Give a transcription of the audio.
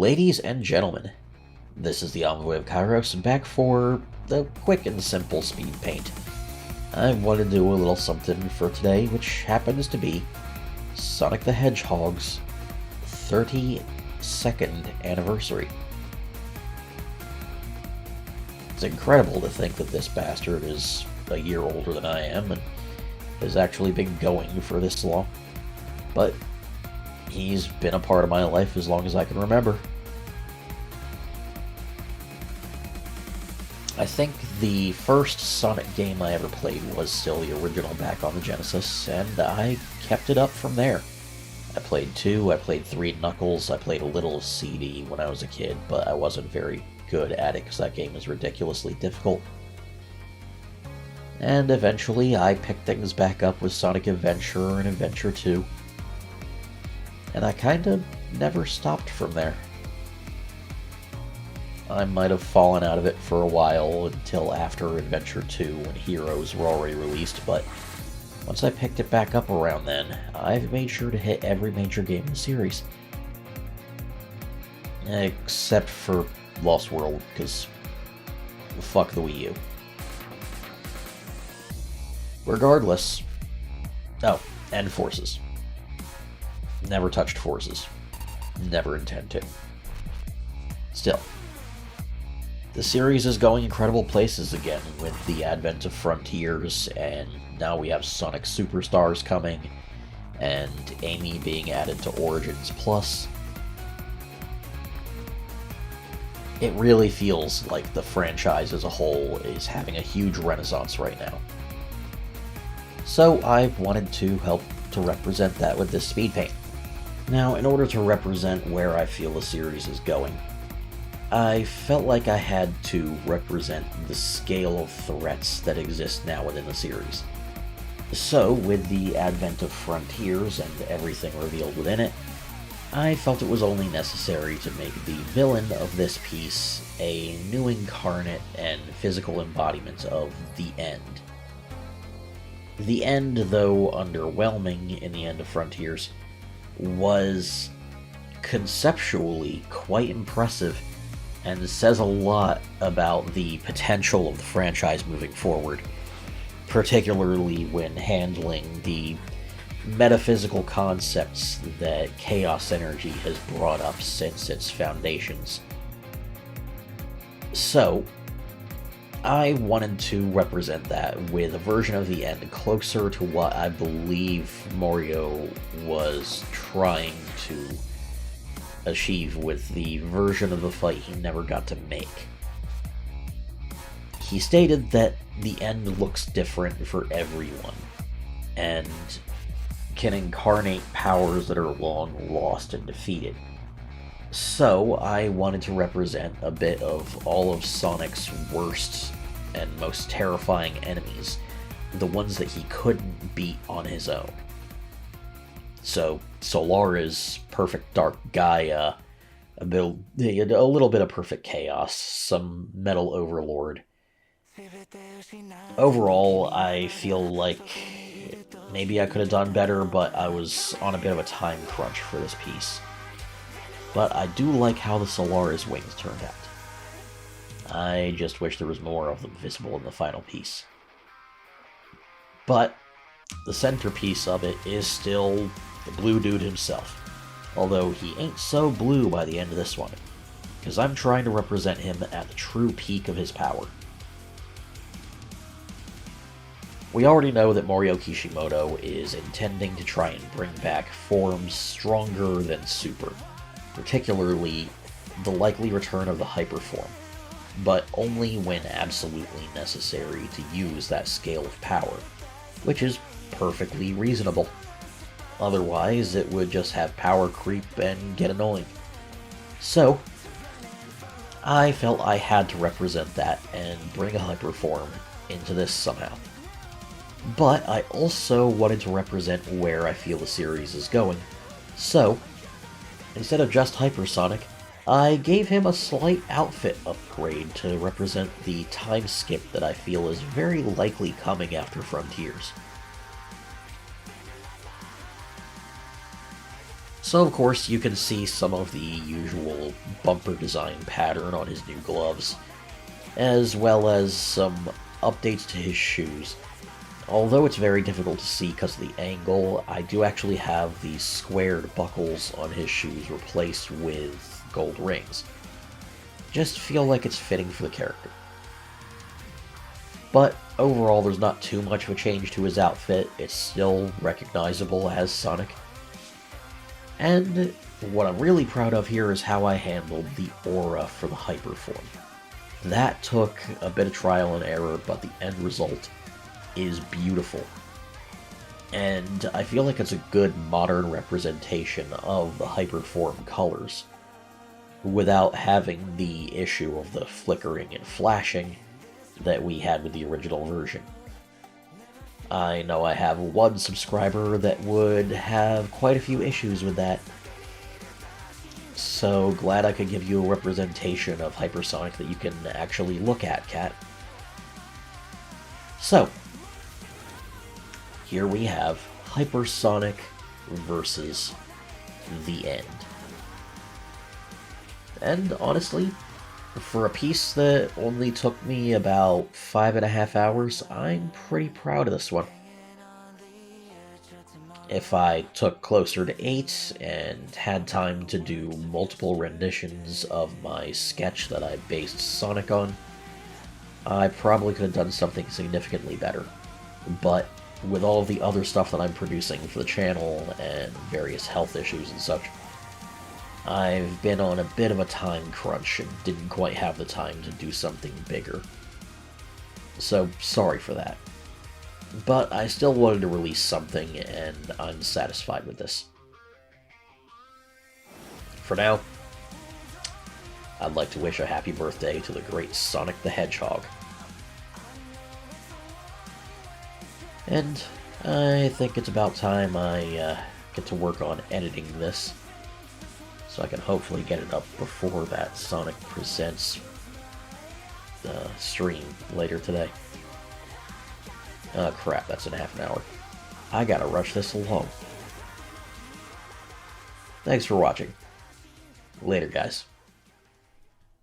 Ladies and gentlemen, this is the Envoy of Kairos, back for the quick and simple speed paint. I wanted to do a little something for today, which happens to be Sonic the Hedgehog's 32nd anniversary. It's incredible to think that this bastard is a year older than I am and has actually been going for this long. But he's been a part of my life as long as I can remember. I think the first Sonic game I ever played was still the original back on the Genesis, and I kept it up from there. I played 2, I played 3 Knuckles, I played a little of CD when I was a kid, but I wasn't very good at it because that game is ridiculously difficult. And eventually I picked things back up with Sonic Adventure and Adventure 2. And I kinda never stopped from there. I might have fallen out of it for a while until after Adventure 2 when Heroes were already released, but once I picked it back up around then, I've made sure to hit every major game in the series. Except for Lost World, because fuck the Wii U. Regardless... Oh, and Forces. Never touched Forces. Never intend to. Still, the series is going incredible places again with the advent of Frontiers, and now we have Sonic Superstars coming, and Amy being added to Origins Plus. It really feels like the franchise as a whole is having a huge renaissance right now. So I've wanted to help to represent that with this speed paint. Now, in order to represent where I feel the series is going, I felt like I had to represent the scale of threats that exist now within the series. So, with the advent of Frontiers and everything revealed within it, I felt it was only necessary to make the villain of this piece a new incarnate and physical embodiment of the End. The End, though underwhelming in the end of Frontiers, was conceptually quite impressive and says a lot about the potential of the franchise moving forward, particularly when handling the metaphysical concepts that Chaos Energy has brought up since its foundations. So, I wanted to represent that with a version of the End closer to what I believe Mario was trying to achieve with the version of the fight he never got to make. He stated that the End looks different for everyone, and can incarnate powers that are long lost and defeated. So I wanted to represent a bit of all of Sonic's worst and most terrifying enemies, the ones that he couldn't beat on his own. So Solara's perfect Dark Gaia, a little bit of perfect Chaos, some Metal Overlord. Overall, I feel like maybe I could have done better, but I was on a bit of a time crunch for this piece. But I do like how the Solara's wings turned out. I just wish there was more of them visible in the final piece. But the centerpiece of it is still the blue dude himself, although he ain't so blue by the end of this one, because I'm trying to represent him at the true peak of his power. We already know that Morio Kishimoto is intending to try and bring back forms stronger than Super, particularly the likely return of the Hyper form, but only when absolutely necessary to use that scale of power, which is perfectly reasonable. Otherwise, it would just have power creep and get annoying. So, I felt I had to represent that and bring a Hyper form into this somehow. But I also wanted to represent where I feel the series is going. So, instead of just Hypersonic, I gave him a slight outfit upgrade to represent the time skip that I feel is very likely coming after Frontiers. So of course you can see some of the usual bumper design pattern on his new gloves, as well as some updates to his shoes. Although it's very difficult to see because of the angle, I do actually have these squared buckles on his shoes replaced with gold rings. Just feel like it's fitting for the character. But overall, there's not too much of a change to his outfit. It's still recognizable as Sonic. And what I'm really proud of here is how I handled the aura for the Hyperform. That took a bit of trial and error, but the end result is beautiful. And I feel like it's a good modern representation of the Hyperform colors, without having the issue of the flickering and flashing that we had with the original version. I know I have one subscriber that would have quite a few issues with that. So glad I could give you a representation of Hypersonic that you can actually look at, Cat. So, here we have Hypersonic versus the End. And honestly, for a piece that only took me about 5.5 hours, I'm pretty proud of this one. If I took closer to 8 and had time to do multiple renditions of my sketch that I based Sonic on, I probably could have done something significantly better. But with all of the other stuff that I'm producing for the channel and various health issues and such, I've been on a bit of a time crunch and didn't quite have the time to do something bigger. So, sorry for that. But I still wanted to release something, and I'm satisfied with this. For now, I'd like to wish a happy birthday to the great Sonic the Hedgehog. And I think it's about time I get to work on editing this, so I can hopefully get it up before that Sonic Presents stream later today. Oh crap, that's in half an hour. I gotta rush this along. Thanks for watching. Later, guys.